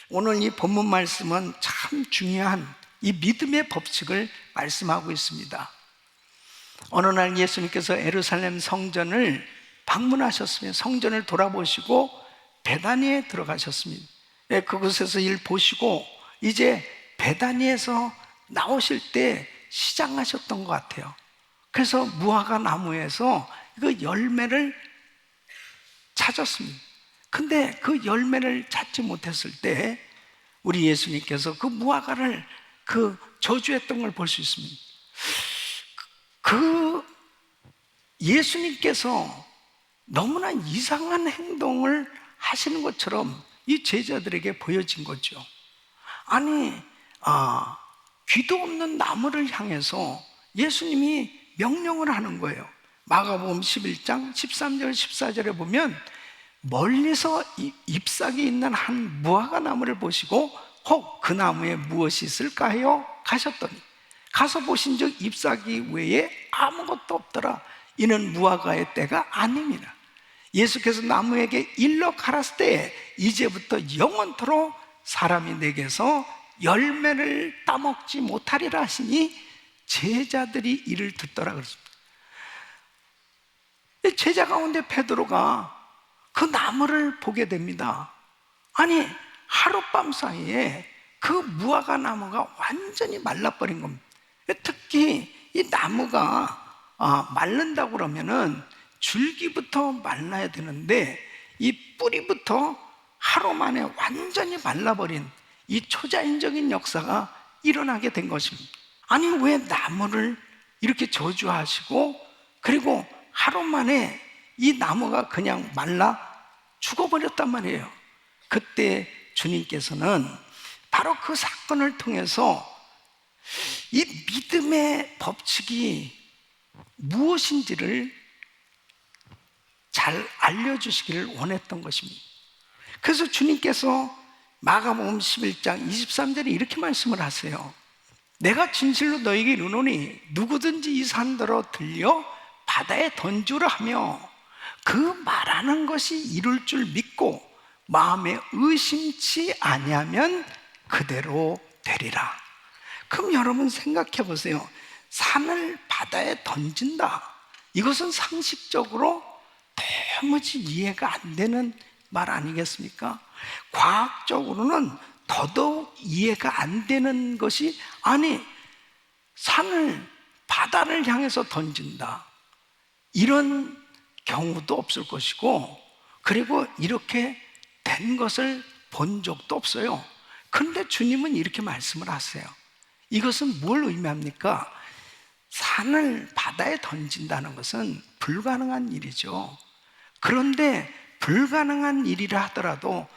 오늘 이 본문 말씀은 참 중요한 이 믿음의 법칙을 말씀하고 있습니다. 어느 날 예수님께서 예루살렘 성전을 방문하셨으며 성전을 돌아보시고 베다니에 들어가셨습니다. 그곳에서 일 보시고 이제 베다니에서 나오실 때 시장하셨던 것 같아요. 그래서 무화과 나무에서 그 열매를 찾았습니다. 근데 그 열매를 찾지 못했을 때 우리 예수님께서 그 무화과를 저주했던 걸 볼 수 있습니다. 그 예수님께서 너무나 이상한 행동을 하시는 것처럼 이 제자들에게 보여진 거죠. 아니, 귀도 없는 나무를 향해서 예수님이 명령을 하는 거예요. 마가복음 11장 13절 14절에 보면 멀리서 잎사귀 있는 한 무화과 나무를 보시고 혹 그 나무에 무엇이 있을까요? 가셨더니 가서 보신즉 잎사귀 외에 아무것도 없더라. 이는 무화과의 때가 아닙니다. 예수께서 나무에게 일러 가라스 때에 이제부터 영원토록 사람이 내게서 열매를 따먹지 못하리라 하시니 제자들이 이를 듣더라 그랬습니다. 제자 가운데 베드로가 그 나무를 보게 됩니다. 아니, 하룻밤 사이에 그 무화과 나무가 완전히 말라버린 겁니다. 특히 이 나무가 마른다고 그러면은 줄기부터 말라야 되는데 이 뿌리부터 하루 만에 완전히 말라버린 이 초자연적인 역사가 일어나게 된 것입니다. 아니, 왜 나무를 이렇게 저주하시고 그리고 하루 만에 이 나무가 그냥 말라 죽어버렸단 말이에요. 그때 주님께서는 바로 그 사건을 통해서 이 믿음의 법칙이 무엇인지를 잘 알려주시기를 원했던 것입니다. 그래서 주님께서 마가복음 11장 23절에 이렇게 말씀을 하세요. 내가 진실로 너에게 이르노니 누구든지 이 산더러 들려 바다에 던지라 하며 그 말하는 것이 이룰 줄 믿고 마음에 의심치 아니하면 그대로 되리라. 그럼 여러분 생각해 보세요. 산을 바다에 던진다. 이것은 상식적으로 도무지 이해가 안 되는 말 아니겠습니까? 과학적으로는 더더욱 이해가 안 되는 것이, 아니, 산을 바다를 향해서 던진다, 이런 경우도 없을 것이고, 그리고 이렇게 된 것을 본 적도 없어요. 그런데 주님은 이렇게 말씀을 하세요. 이것은 뭘 의미합니까? 산을 바다에 던진다는 것은 불가능한 일이죠. 그런데 불가능한 일이라 하더라도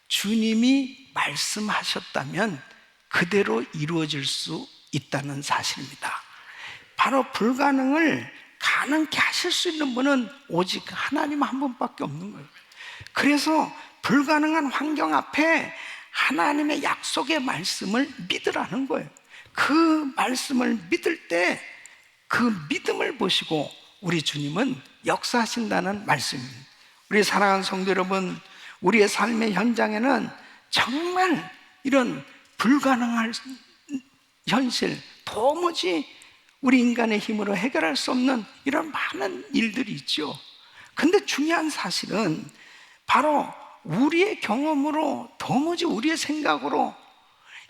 주님이 말씀하셨다면 그대로 이루어질 수 있다는 사실입니다. 바로 불가능을 가능케 하실 수 있는 분은 오직 하나님 한 분밖에 없는 거예요. 그래서 불가능한 환경 앞에 하나님의 약속의 말씀을 믿으라는 거예요. 그 말씀을 믿을 때 그 믿음을 보시고 우리 주님은 역사하신다는 말씀입니다. 우리 사랑하는 성도 여러분, 우리의 삶의 현장에는 정말 이런 불가능한 현실, 도무지 우리 인간의 힘으로 해결할 수 없는 이런 많은 일들이 있죠. 근데 중요한 사실은 바로 우리의 경험으로, 도무지 우리의 생각으로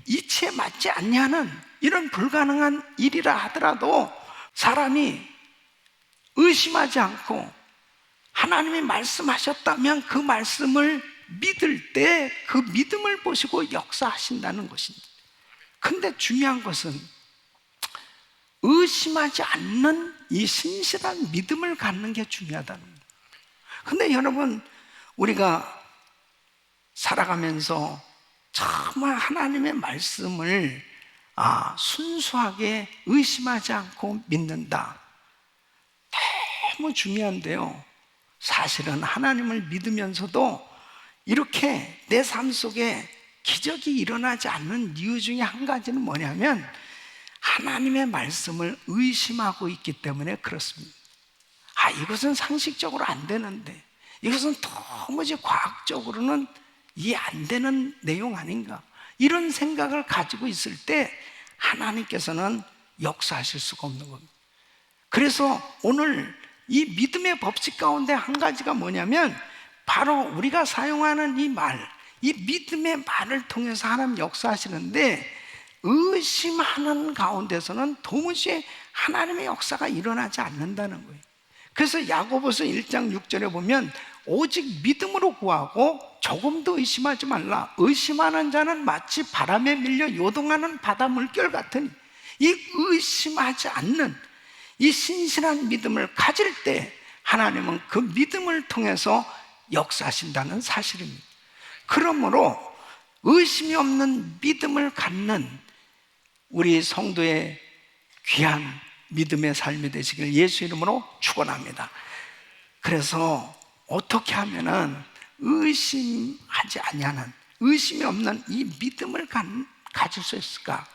이치에 맞지 않냐는 이런 불가능한 일이라 하더라도 사람이 의심하지 않고 하나님이 말씀하셨다면 그 말씀을 믿을 때 그 믿음을 보시고 역사하신다는 것입니다. 근데 중요한 것은 의심하지 않는 이 신실한 믿음을 갖는 게 중요하다는 거예요. 근데 여러분, 우리가 살아가면서 정말 하나님의 말씀을 순수하게 의심하지 않고 믿는다, 너무 중요한데요. 사실은 하나님을 믿으면서도 이렇게 내 삶 속에 기적이 일어나지 않는 이유 중에 한 가지는 뭐냐면 하나님의 말씀을 의심하고 있기 때문에 그렇습니다. 이것은 상식적으로 안 되는데, 이것은 도무지 과학적으로는 이해 안 되는 내용 아닌가, 이런 생각을 가지고 있을 때 하나님께서는 역사하실 수가 없는 겁니다. 그래서 오늘 이 믿음의 법칙 가운데 한 가지가 뭐냐면 바로 우리가 사용하는 이 말, 이 믿음의 말을 통해서 하나님 역사하시는데, 의심하는 가운데서는 도무지 하나님의 역사가 일어나지 않는다는 거예요. 그래서 야고보서 1장 6절에 보면 오직 믿음으로 구하고 조금도 의심하지 말라. 의심하는 자는 마치 바람에 밀려 요동하는 바다 물결 같으니, 이 의심하지 않는 이 신실한 믿음을 가질 때 하나님은 그 믿음을 통해서 역사하신다는 사실입니다. 그러므로 의심이 없는 믿음을 갖는 우리 성도의 귀한 믿음의 삶이 되시길 예수 이름으로 축원합니다. 그래서 어떻게 하면은 의심하지 아니하는, 의심이 없는 이 믿음을 가질 수 있을까?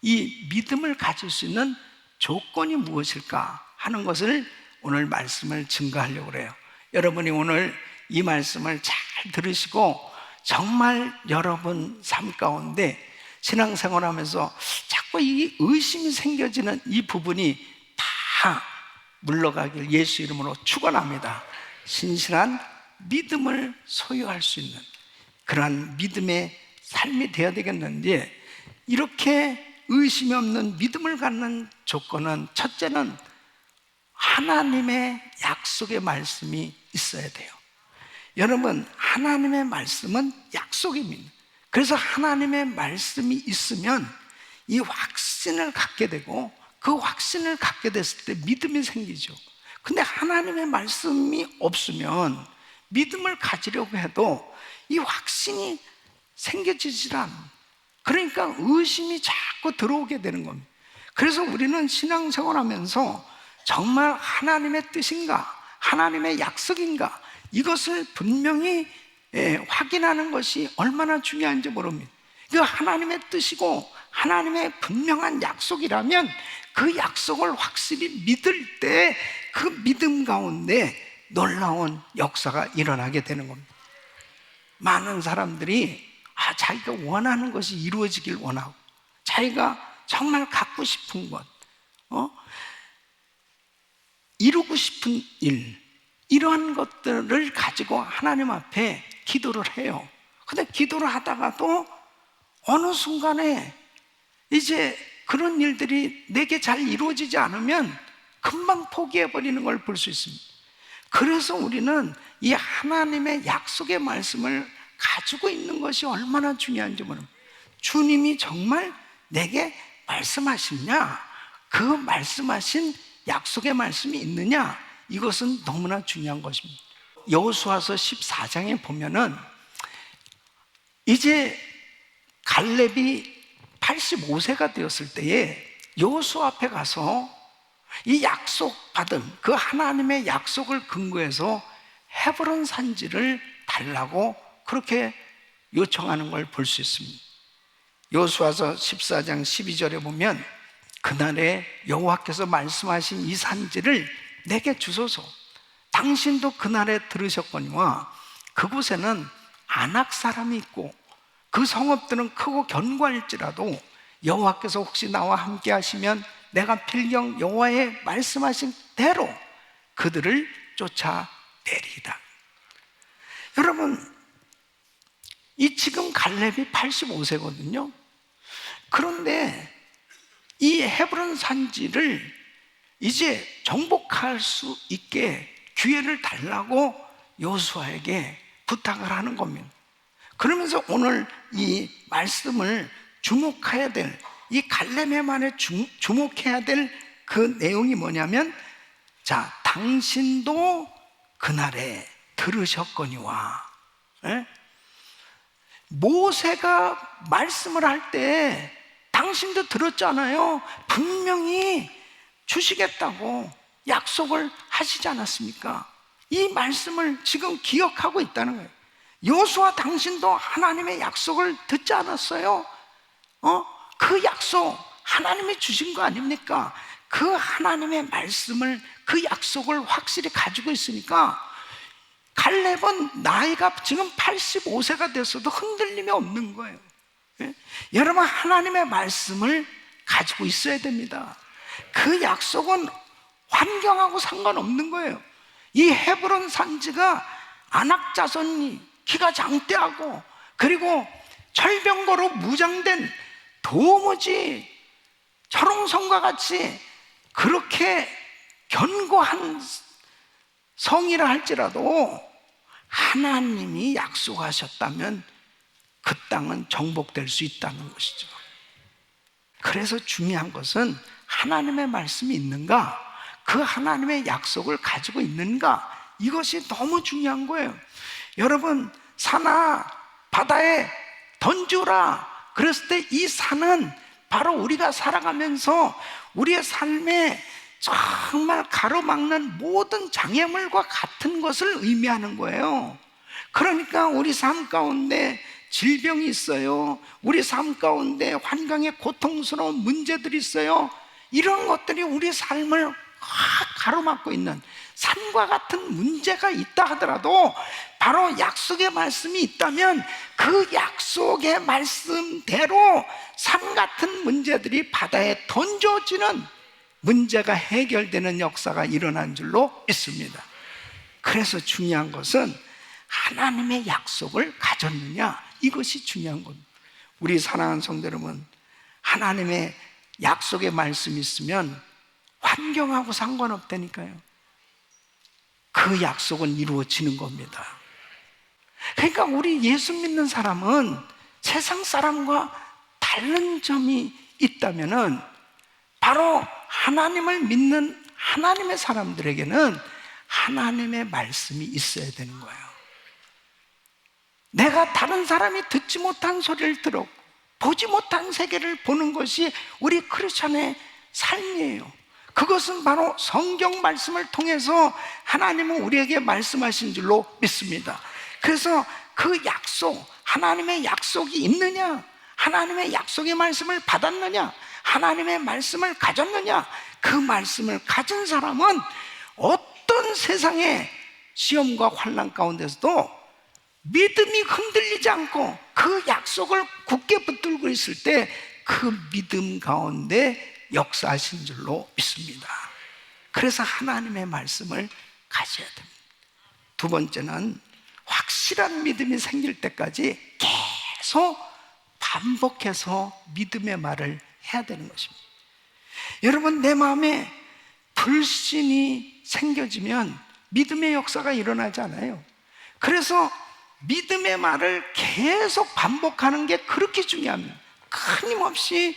이 믿음을 가질 수 있는 조건이 무엇일까 하는 것을 오늘 말씀을 증거하려고 그래요. 여러분이 오늘 이 말씀을 잘 들으시고 정말 여러분 삶 가운데 신앙생활하면서 자꾸 이 의심이 생겨지는 이 부분이 다 물러가길 예수 이름으로 축원합니다. 신실한 믿음을 소유할 수 있는 그러한 믿음의 삶이 되어야 되겠는데, 이렇게 의심이 없는 믿음을 갖는 조건은 첫째는 하나님의 약속의 말씀이 있어야 돼요. 여러분, 하나님의 말씀은 약속입니다. 그래서 하나님의 말씀이 있으면 이 확신을 갖게 되고, 그 확신을 갖게 됐을 때 믿음이 생기죠. 근데 하나님의 말씀이 없으면 믿음을 가지려고 해도 이 확신이 생겨지질 않아요. 그러니까 의심이 자꾸 들어오게 되는 겁니다. 그래서 우리는 신앙생활하면서 정말 하나님의 뜻인가, 하나님의 약속인가, 이것을 분명히 확인하는 것이 얼마나 중요한지 모릅니다. 그 하나님의 뜻이고 하나님의 분명한 약속이라면 그 약속을 확실히 믿을 때 그 믿음 가운데 놀라운 역사가 일어나게 되는 겁니다. 많은 사람들이 자기가 원하는 것이 이루어지길 원하고, 자기가 정말 갖고 싶은 것, 이루고 싶은 일, 이러한 것들을 가지고 하나님 앞에 기도를 해요. 근데 기도를 하다가도 어느 순간에 이제 그런 일들이 내게 잘 이루어지지 않으면 금방 포기해버리는 걸 볼 수 있습니다. 그래서 우리는 이 하나님의 약속의 말씀을 가지고 있는 것이 얼마나 중요한지 모릅니다. 주님이 정말 내게 말씀하시냐, 그 말씀하신 약속의 말씀이 있느냐, 이것은 너무나 중요한 것입니다. 여호수아서 14장에 보면은 이제 갈렙이 85세가 되었을 때에 여호수아 앞에 가서 이 약속받은 그 하나님의 약속을 근거해서 헤브론 산지를 달라고 그렇게 요청하는 걸 볼 수 있습니다. 여호수아서 14장 12절에 보면 그날에 여호와께서 말씀하신 이 산지를 내게 주소서. 당신도 그날에 들으셨거니와 그곳에는 아낙 사람이 있고 그 성읍들은 크고 견고할지라도 여호와께서 혹시 나와 함께 하시면 내가 필경 여호와의 말씀하신 대로 그들을 쫓아내리이다. 여러분, 이 지금 갈렙이 85세거든요. 그런데 이 헤브론 산지를 이제 정복할 수 있게 기회를 달라고 여호수아에게 부탁을 하는 겁니다. 그러면서 오늘 이 말씀을 주목해야 될, 이 갈렙의 말에 주목해야 될 그 내용이 뭐냐면, 자, 당신도 그날에 들으셨거니와. 모세가 말씀을 할 때 당신도 들었잖아요. 분명히 주시겠다고 약속을 하시지 않았습니까? 이 말씀을 지금 기억하고 있다는 거예요. 여호수아, 당신도 하나님의 약속을 듣지 않았어요? 그 약속 하나님이 주신 거 아닙니까? 그 하나님의 말씀을, 그 약속을 확실히 가지고 있으니까 갈렙은 나이가 지금 85세가 됐어도 흔들림이 없는 거예요. 예? 여러분, 하나님의 말씀을 가지고 있어야 됩니다. 그 약속은 환경하고 상관없는 거예요. 이 헤브론 산지가 아낙 자손이 키가 장대하고 그리고 철병거로 무장된 도무지 철옹성과 같이 그렇게 견고한 성이라 할지라도 하나님이 약속하셨다면 그 땅은 정복될 수 있다는 것이죠. 그래서 중요한 것은 하나님의 말씀이 있는가, 그 하나님의 약속을 가지고 있는가, 이것이 너무 중요한 거예요. 여러분, 산아 바다에 던지라 그랬을 때 이 산은 바로 우리가 살아가면서 우리의 삶에 정말 가로막는 모든 장애물과 같은 것을 의미하는 거예요. 그러니까 우리 삶 가운데 질병이 있어요. 우리 삶 가운데 환경에 고통스러운 문제들이 있어요. 이런 것들이 우리 삶을 가로막고 있는 산과 같은 문제가 있다 하더라도 바로 약속의 말씀이 있다면 그 약속의 말씀대로 산 같은 문제들이 바다에 던져지는 문제가 해결되는 역사가 일어난 줄로 믿습니다. 그래서 중요한 것은 하나님의 약속을 가졌느냐, 이것이 중요한 겁니다. 우리 사랑하는 성도 여러분, 하나님의 약속의 말씀이 있으면 환경하고 상관없다니까요. 그 약속은 이루어지는 겁니다. 그러니까 우리 예수 믿는 사람은 세상 사람과 다른 점이 있다면은 바로 하나님을 믿는 하나님의 사람들에게는 하나님의 말씀이 있어야 되는 거예요. 내가 다른 사람이 듣지 못한 소리를 들었고 보지 못한 세계를 보는 것이 우리 크리스천의 삶이에요. 그것은 바로 성경 말씀을 통해서 하나님은 우리에게 말씀하신 줄로 믿습니다. 그래서 그 약속, 하나님의 약속이 있느냐, 하나님의 약속의 말씀을 받았느냐, 하나님의 말씀을 가졌느냐, 그 말씀을 가진 사람은 어떤 세상의 시험과 환난 가운데서도 믿음이 흔들리지 않고 그 약속을 굳게 붙들고 있을 때 그 믿음 가운데 역사하신 줄로 믿습니다. 그래서 하나님의 말씀을 가져야 됩니다. 두 번째는 확실한 믿음이 생길 때까지 계속 반복해서 믿음의 말을 해야 되는 것입니다. 여러분, 내 마음에 불신이 생겨지면 믿음의 역사가 일어나지 않아요. 그래서 믿음의 말을 계속 반복하는 게 그렇게 중요합니다. 끊임없이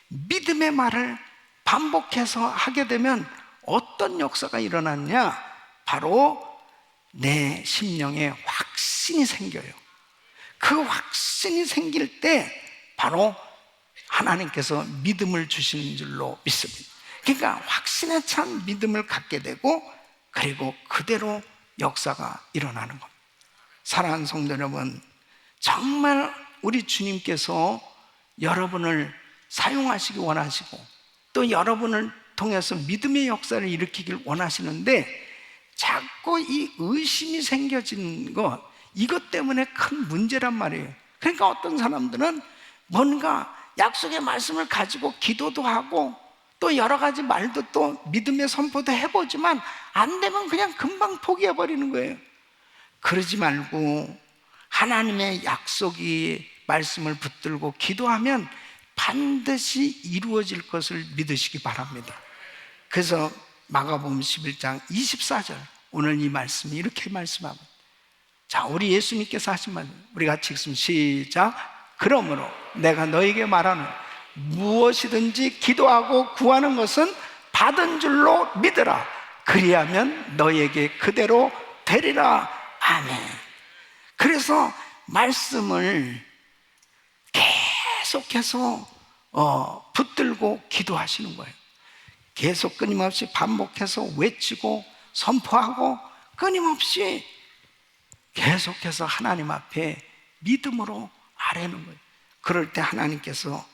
믿음의 말을 반복해서 하게 되면 어떤 역사가 일어났냐? 바로 내 심령에 확신이 생겨요. 그 확신이 생길 때 바로 하나님께서 믿음을 주시는 줄로 믿습니다. 그러니까 확신에 찬 믿음을 갖게 되고 그리고 그대로 역사가 일어나는 겁니다. 사랑하는 성도 여러분, 정말 우리 주님께서 여러분을 사용하시기 원하시고 또 여러분을 통해서 믿음의 역사를 일으키길 원하시는데 자꾸 이 의심이 생겨지는 것, 이것 때문에 큰 문제란 말이에요. 그러니까 어떤 사람들은 뭔가 약속의 말씀을 가지고 기도도 하고 또 여러 가지 말도 또 믿음의 선포도 해보지만 안 되면 그냥 금방 포기해버리는 거예요. 그러지 말고 하나님의 약속이 말씀을 붙들고 기도하면 반드시 이루어질 것을 믿으시기 바랍니다. 그래서 마가복음 11장 24절, 오늘 이 말씀이 이렇게 말씀합니다. 자, 우리 예수님께서 하신 말, 우리 같이 읽습니다. 시작. 그러므로 내가 너에게 말하는 무엇이든지 기도하고 구하는 것은 받은 줄로 믿으라. 그리하면 너에게 그대로 되리라. 아멘. 그래서 말씀을 계속해서 붙들고 기도하시는 거예요. 계속 끊임없이 반복해서 외치고 선포하고 끊임없이 계속해서 하나님 앞에 믿음으로 아뢰는 거예요. 그럴 때 하나님께서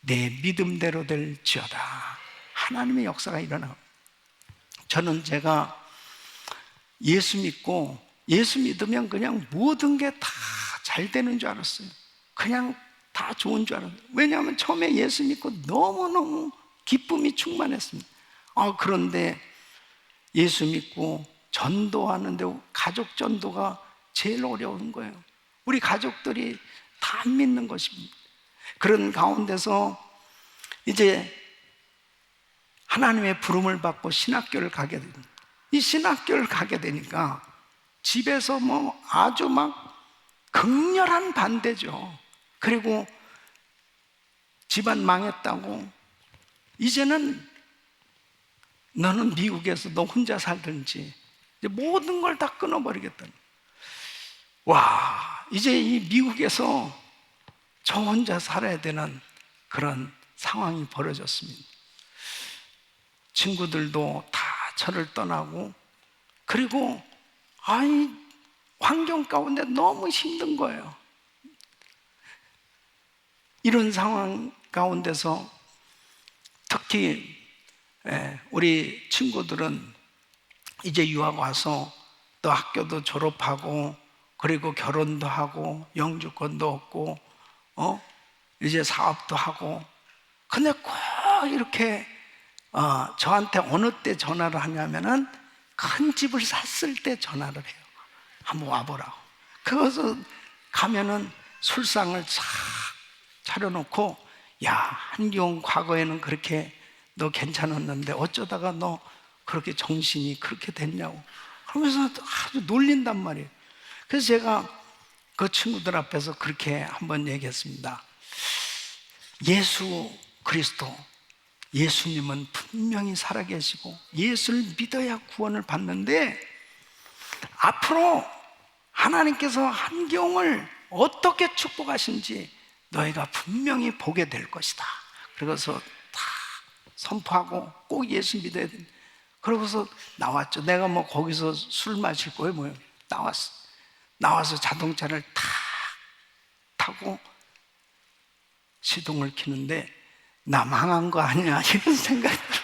내 믿음대로 될지어다, 하나님의 역사가 일어나요. 저는 제가 예수 믿고 예수 믿으면 그냥 모든 게 다 잘 되는 줄 알았어요. 그냥 다 좋은 줄 알았어요. 왜냐하면 처음에 예수 믿고 너무너무 기쁨이 충만했습니다. 그런데 예수 믿고 전도하는데 가족 전도가 제일 어려운 거예요. 우리 가족들이 다 안 믿는 것입니다. 그런 가운데서 이제 하나님의 부름을 받고 신학교를 가게 됩니다. 이 신학교를 가게 되니까 집에서 뭐 아주 막 극렬한 반대죠. 그리고 집안 망했다고, 이제는 너는 미국에서 너 혼자 살든지 이제 모든 걸 다 끊어버리겠다. 와, 이제 이 미국에서 저 혼자 살아야 되는 그런 상황이 벌어졌습니다. 친구들도 다 저를 떠나고, 그리고 환경 가운데 너무 힘든 거예요. 이런 상황 가운데서 특히 우리 친구들은 이제 유학 와서 또 학교도 졸업하고, 그리고 결혼도 하고 영주권도 얻고 이제 사업도 하고. 근데 꼭 이렇게 저한테 어느 때 전화를 하냐면은 큰 집을 샀을 때 전화를 해요. 한번 와보라고. 그래서 가면은 술상을 싹 차려놓고, 야, 한기용 과거에는 그렇게 너 괜찮았는데 어쩌다가 너 그렇게 정신이 그렇게 됐냐고 그러면서 아주 놀린단 말이에요. 그래서 제가 그 친구들 앞에서 그렇게 한번 얘기했습니다. 예수 그리스도, 예수님은 분명히 살아계시고 예수를 믿어야 구원을 받는데, 앞으로 하나님께서 한기용을 어떻게 축복하신지 너희가 분명히 보게 될 것이다. 그래서 다 선포하고 꼭 예수 믿어야 된다. 그러고서 나왔죠. 내가 뭐 거기서 술 마실 거예요, 뭐예요. 나와서 자동차를 탁 타고 시동을 켜는데 나 망한 거 아니야 이런 생각이 들어요.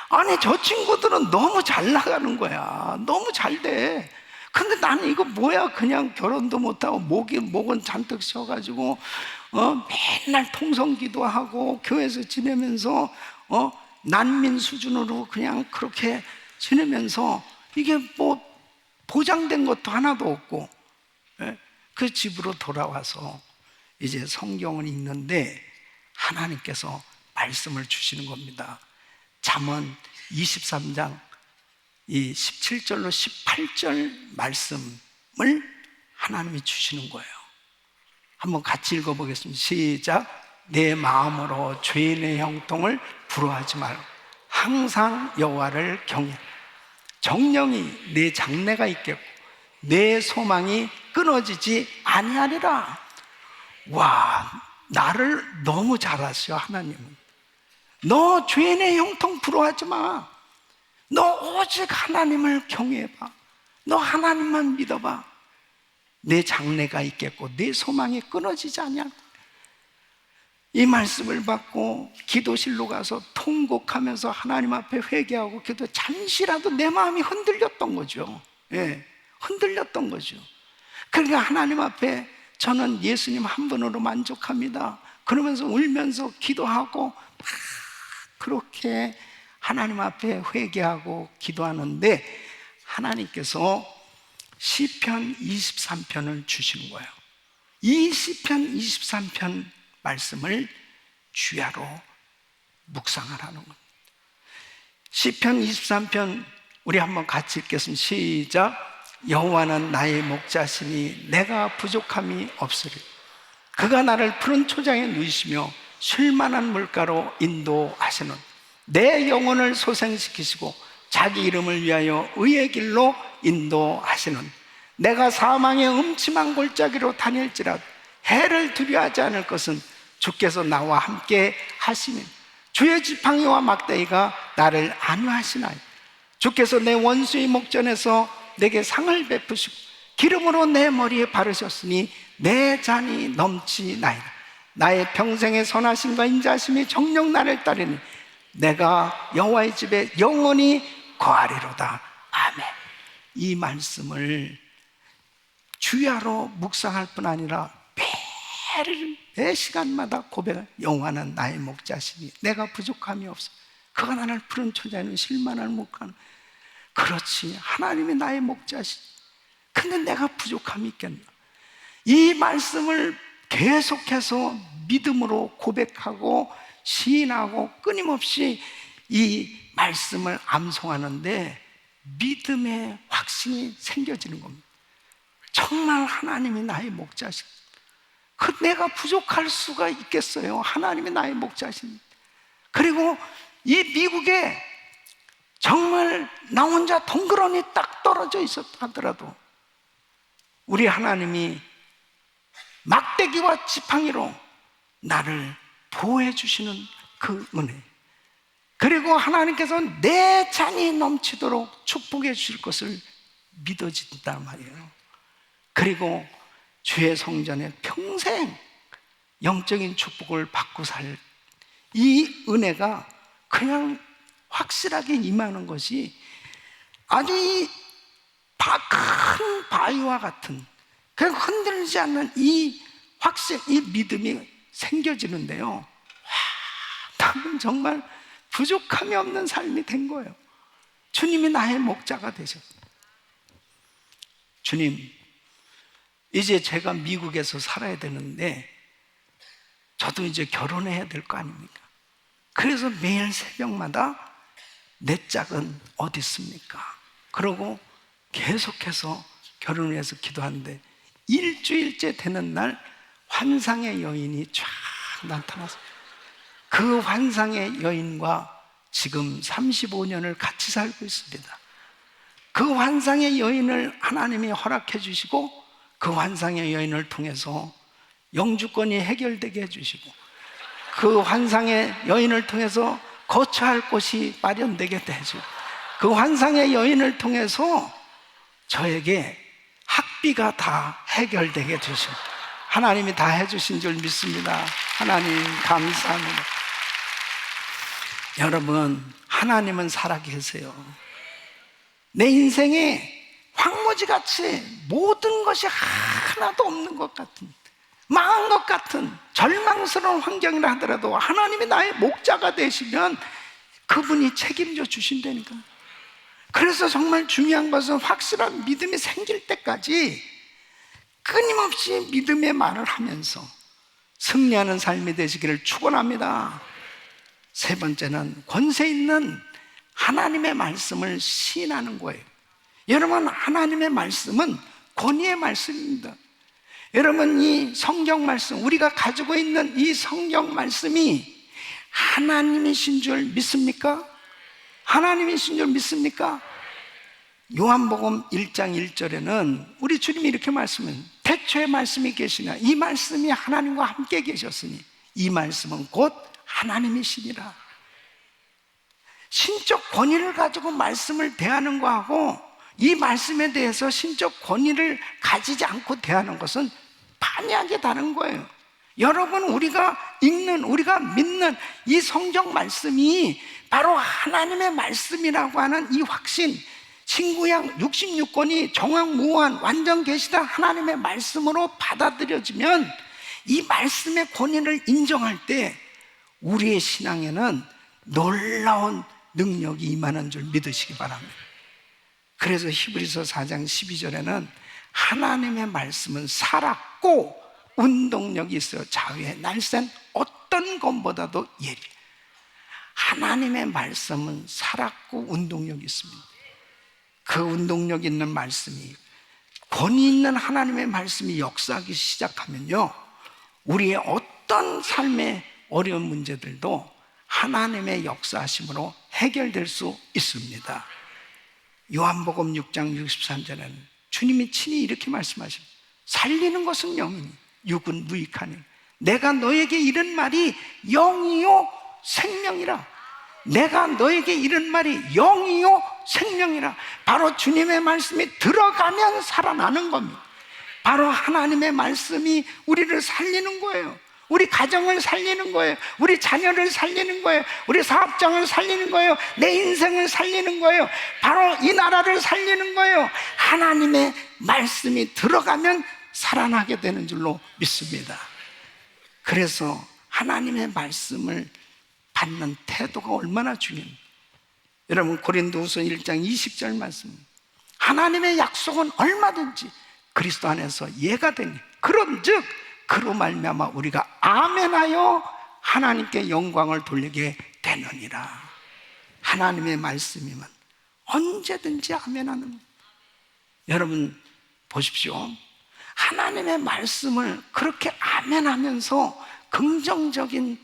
아니, 저 친구들은 너무 잘 나가는 거야. 너무 잘 돼. 근데 나는 이거 뭐야, 그냥 결혼도 못하고 목은 잔뜩 쉬어가지고 맨날 통성기도 하고 교회에서 지내면서 난민 수준으로 그냥 그렇게 지내면서 이게 뭐 보장된 것도 하나도 없고. 그 집으로 돌아와서 이제 성경을 읽는데 하나님께서 말씀을 주시는 겁니다. 잠언 23장 이 17절로 18절 말씀을 하나님이 주시는 거예요. 한번 같이 읽어보겠습니다. 시작. 내 마음으로 죄인의 형통을 부러워하지 말고 항상 여호와를 경외. 정령이 내 장래가 있겠고 내 소망이 끊어지지 아니하리라. 와, 나를 너무 잘 아셔 하나님은. 너 죄인의 형통 부러워하지 마. 너 오직 하나님을 경외해봐. 너 하나님만 믿어봐. 내 장래가 있겠고 내 소망이 끊어지지 않냐. 이 말씀을 받고 기도실로 가서 통곡하면서 하나님 앞에 회개하고 기도. 잠시라도 내 마음이 흔들렸던 거죠. 흔들렸던 거죠. 그러니까 하나님 앞에 저는 예수님 한 분으로 만족합니다. 그러면서 울면서 기도하고 그렇게 하나님 앞에 회개하고 기도하는데 하나님께서 시편 23편을 주시는 거예요. 이 시편 23편 말씀을 주야로 묵상을 하는 겁니다. 시편 23편 우리 한번 같이 읽겠습니다. 시작. 여호와는 나의 목자시니 내가 부족함이 없으리. 그가 나를 푸른 초장에 누이시며 쉴만한 물가로 인도하시는. 내 영혼을 소생시키시고 자기 이름을 위하여 의의 길로 인도하시는. 내가 사망의 음침한 골짜기로 다닐지라도 해를 두려워하지 않을 것은 주께서 나와 함께 하시니 주의 지팡이와 막대기가 나를 안위하시나이. 주께서 내 원수의 목전에서 내게 상을 베푸시고 기름으로 내 머리에 바르셨으니 내 잔이 넘치나이다. 나의 평생의 선하심과 인자하심이 정녕 나를 따르니 내가 여호와의 집에 영원히 거하리로다. 아멘. 이 말씀을 주야로 묵상할 뿐 아니라 매 시간마다 고백을, 여호와는 나의 목자시니 내가 부족함이 없어. 그가 나를 푸른 초자에는 실만할 목가는. 그렇지, 하나님이 나의 목자시니. 근데 내가 부족함이 있겠나? 이 말씀을 계속해서 믿음으로 고백하고 시인하고 끊임없이 이 말씀을 암송하는데 믿음의 확신이 생겨지는 겁니다. 정말 하나님이 나의 목자신, 그 내가 부족할 수가 있겠어요? 하나님이 나의 목자신. 그리고 이 미국에 정말 나 혼자 덩그러니 딱 떨어져 있었다 하더라도 우리 하나님이 막대기와 지팡이로 나를 보호해 주시는 그 은혜, 그리고 하나님께서 내 잔이 넘치도록 축복해 주실 것을 믿어진단 말이에요. 그리고 주의 성전에 평생 영적인 축복을 받고 살 이 은혜가 그냥 확실하게 임하는 것이 아주 큰 바위와 같은, 그냥 흔들리지 않는 이 확신, 이 믿음이 생겨지는데요. 와, 나는 정말 부족함이 없는 삶이 된 거예요. 주님이 나의 목자가 되셨어요. 주님, 이제 제가 미국에서 살아야 되는데 저도 이제 결혼해야 될 거 아닙니까? 그래서 매일 새벽마다 내 짝은 어디 있습니까? 그러고 계속해서 결혼을 위해서 기도하는데 일주일째 되는 날 환상의 여인이 쫙 나타나서 그 환상의 여인과 지금 35년을 같이 살고 있습니다. 그 환상의 여인을 하나님이 허락해 주시고 그 환상의 여인을 통해서 영주권이 해결되게 해주시고 그 환상의 여인을 통해서 거처할 곳이 마련되게 해주시고 그 환상의 여인을 통해서 저에게 학비가 다 해결되게 해주시고 하나님이 다 해주신 줄 믿습니다. 하나님 감사합니다. 여러분, 하나님은 살아계세요. 내 인생에 황무지같이 모든 것이 하나도 없는 것 같은, 망한 것 같은 절망스러운 환경이라 하더라도 하나님이 나의 목자가 되시면 그분이 책임져 주신다니까. 그래서 정말 중요한 것은 확실한 믿음이 생길 때까지 끊임없이 믿음의 말을 하면서 승리하는 삶이 되시기를 축원합니다. 세 번째는 권세 있는 하나님의 말씀을 시인하는 거예요. 여러분, 하나님의 말씀은 권위의 말씀입니다. 여러분, 이 성경 말씀, 우리가 가지고 있는 이 성경 말씀이 하나님이신 줄 믿습니까? 하나님이신 줄 믿습니까? 요한복음 1장 1절에는 우리 주님이 이렇게 말씀해요. 태초에 말씀이 계시나 이 말씀이 하나님과 함께 계셨으니 이 말씀은 곧 하나님이시니라. 신적 권위를 가지고 말씀을 대하는 거하고 이 말씀에 대해서 신적 권위를 가지지 않고 대하는 것은 판이하게 다른 거예요. 여러분, 우리가 읽는, 우리가 믿는 이 성경 말씀이 바로 하나님의 말씀이라고 하는 이 확신, 신구약 66권이 정확무한 완전 계시다 하나님의 말씀으로 받아들여지면 이 말씀의 권위를 인정할 때 우리의 신앙에는 놀라운 능력이 임하는 줄 믿으시기 바랍니다. 그래서 히브리서 4장 12절에는 하나님의 말씀은 살았고 운동력이 있어요. 자유의 날쌘 어떤 것보다도 예리. 하나님의 말씀은 살았고 운동력이 있습니다. 그 운동력 있는 말씀이, 권위 있는 하나님의 말씀이 역사하기 시작하면요, 우리의 어떤 삶의 어려운 문제들도 하나님의 역사하심으로 해결될 수 있습니다. 요한복음 6장 63절에는 주님이 친히 이렇게 말씀하십니다. 살리는 것은 영이니 육은 무익하니 내가 너에게 이른 말이 영이요 생명이라. 내가 너에게 이른 말이 영이요 생명이라. 바로 주님의 말씀이 들어가면 살아나는 겁니다. 바로 하나님의 말씀이 우리를 살리는 거예요. 우리 가정을 살리는 거예요. 우리 자녀를 살리는 거예요. 우리 사업장을 살리는 거예요. 내 인생을 살리는 거예요. 바로 이 나라를 살리는 거예요. 하나님의 말씀이 들어가면 살아나게 되는 줄로 믿습니다. 그래서 하나님의 말씀을 받는 태도가 얼마나 중요해요. 여러분, 고린도후서 1장 20절 말씀, 하나님의 약속은 얼마든지 그리스도 안에서 예가 되니 그런즉 그로 말미암아 우리가 아멘하여 하나님께 영광을 돌리게 되느니라. 하나님의 말씀이면 언제든지 아멘하는 거예요. 여러분 보십시오. 하나님의 말씀을 그렇게 아멘하면서 긍정적인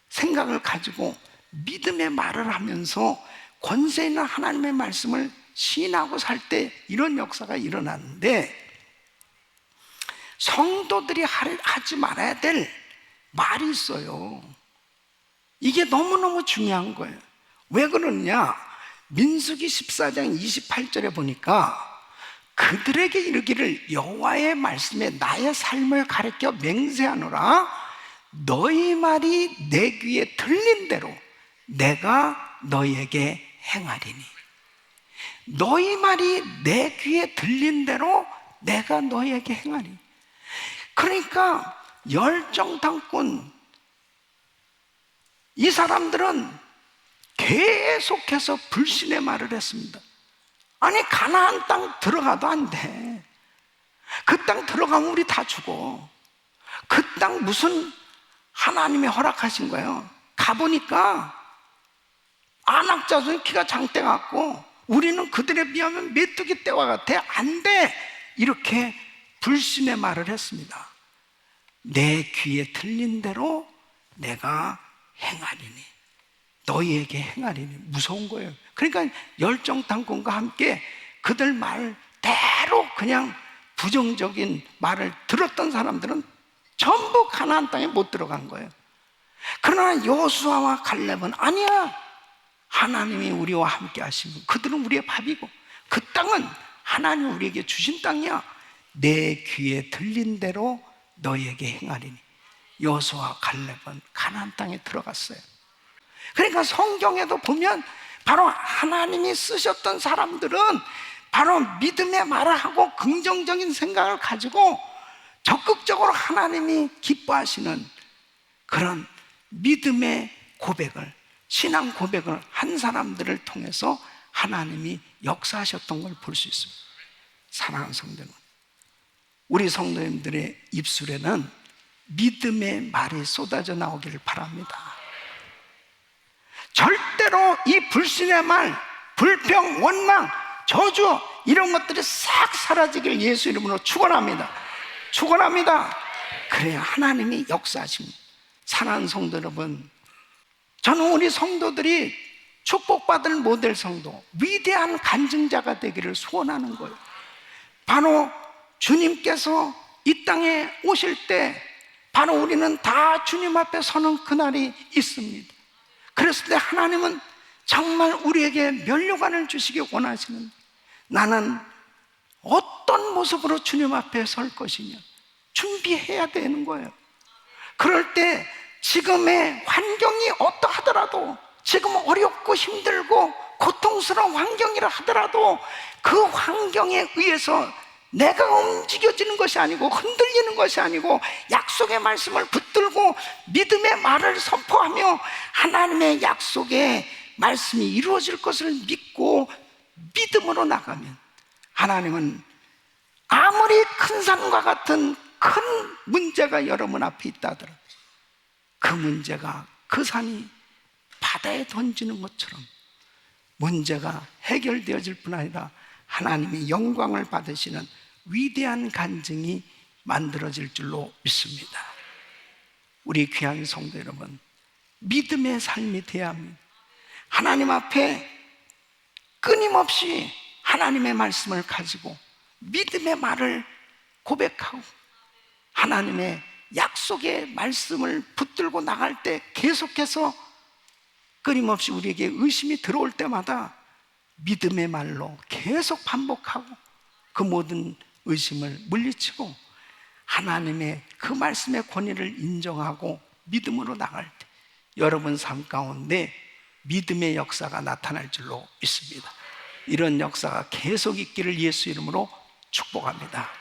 생각을 가지고 믿음의 말을 하면서 권세 있는 하나님의 말씀을 시인하고 살 때 이런 역사가 일어나는데, 성도들이 하지 말아야 될 말이 있어요. 이게 너무너무 중요한 거예요. 왜 그러냐? 민수기 14장 28절에 보니까 그들에게 이르기를 여호와의 말씀에 나의 삶을 가르쳐 맹세하노라. 너희 말이 내 귀에 들린 대로 내가 너희에게 행하리니. 너희 말이 내 귀에 들린 대로 내가 너희에게 행하리니. 그러니까 열정탐꾼 이 사람들은 계속해서 불신의 말을 했습니다. 아니, 가나안 땅 들어가도 안 돼. 그 땅 들어가면 우리 다 죽어. 그 땅 무슨 하나님이 허락하신 거예요. 가보니까 아낙 자손이 키가 장대 같고 우리는 그들에 비하면 메뚜기 떼와 같아. 안 돼. 이렇게 불신의 말을 했습니다. 내 귀에 들린 대로 내가 행하리니, 너희에게 행하리니. 무서운 거예요. 그러니까 열정탐꾼과 함께 그들 말대로 그냥 부정적인 말을 들었던 사람들은 전부 가나안 땅에 못 들어간 거예요. 그러나 여호수아와 갈렙은 아니야, 하나님이 우리와 함께 하시면 그들은 우리의 밥이고 그 땅은 하나님이 우리에게 주신 땅이야. 내 귀에 들린 대로 너희에게 행하리니. 여호수아와 갈렙은 가나안 땅에 들어갔어요. 그러니까 성경에도 보면 바로 하나님이 쓰셨던 사람들은 바로 믿음의 말을 하고 긍정적인 생각을 가지고 적극적으로 하나님이 기뻐하시는 그런 믿음의 고백을, 신앙 고백을 한 사람들을 통해서 하나님이 역사하셨던 걸 볼 수 있습니다. 사랑하는 성도들, 우리 성도님들의 입술에는 믿음의 말이 쏟아져 나오기를 바랍니다. 절대로 이 불신의 말, 불평, 원망, 저주 이런 것들이 싹 사라지길 예수 이름으로 축원합니다. 축원합니다. 그래야 하나님이 역사하십니다. 사랑하는 성도 여러분, 저는 우리 성도들이 축복받을 모델 성도, 위대한 간증자가 되기를 소원하는 거예요. 바로 주님께서 이 땅에 오실 때 바로 우리는 다 주님 앞에 서는 그날이 있습니다. 그랬을 때 하나님은 정말 우리에게 면류관을 주시기 원하시는, 나는 어떤 모습으로 주님 앞에 설 것이냐 준비해야 되는 거예요. 그럴 때 지금의 환경이 어떠하더라도, 지금 어렵고 힘들고 고통스러운 환경이라 하더라도 그 환경에 의해서 내가 움직여지는 것이 아니고 흔들리는 것이 아니고 약속의 말씀을 붙들고 믿음의 말을 선포하며 하나님의 약속의 말씀이 이루어질 것을 믿고 믿음으로 나가면 하나님은 아무리 큰 산과 같은 큰 문제가 여러분 앞에 있다 하더라도 그 문제가, 그 산이 바다에 던지는 것처럼 문제가 해결되어질 뿐 아니라 하나님이 영광을 받으시는 위대한 간증이 만들어질 줄로 믿습니다. 우리 귀한 성도 여러분, 믿음의 삶이 되어야 합니다. 하나님 앞에 끊임없이 하나님의 말씀을 가지고 믿음의 말을 고백하고 하나님의 약속의 말씀을 붙들고 나갈 때 계속해서 끊임없이 우리에게 의심이 들어올 때마다 믿음의 말로 계속 반복하고 그 모든 의심을 물리치고 하나님의 그 말씀의 권위를 인정하고 믿음으로 나갈 때 여러분 삶 가운데 믿음의 역사가 나타날 줄로 믿습니다. 이런 역사가 계속 있기를 예수 이름으로 축복합니다.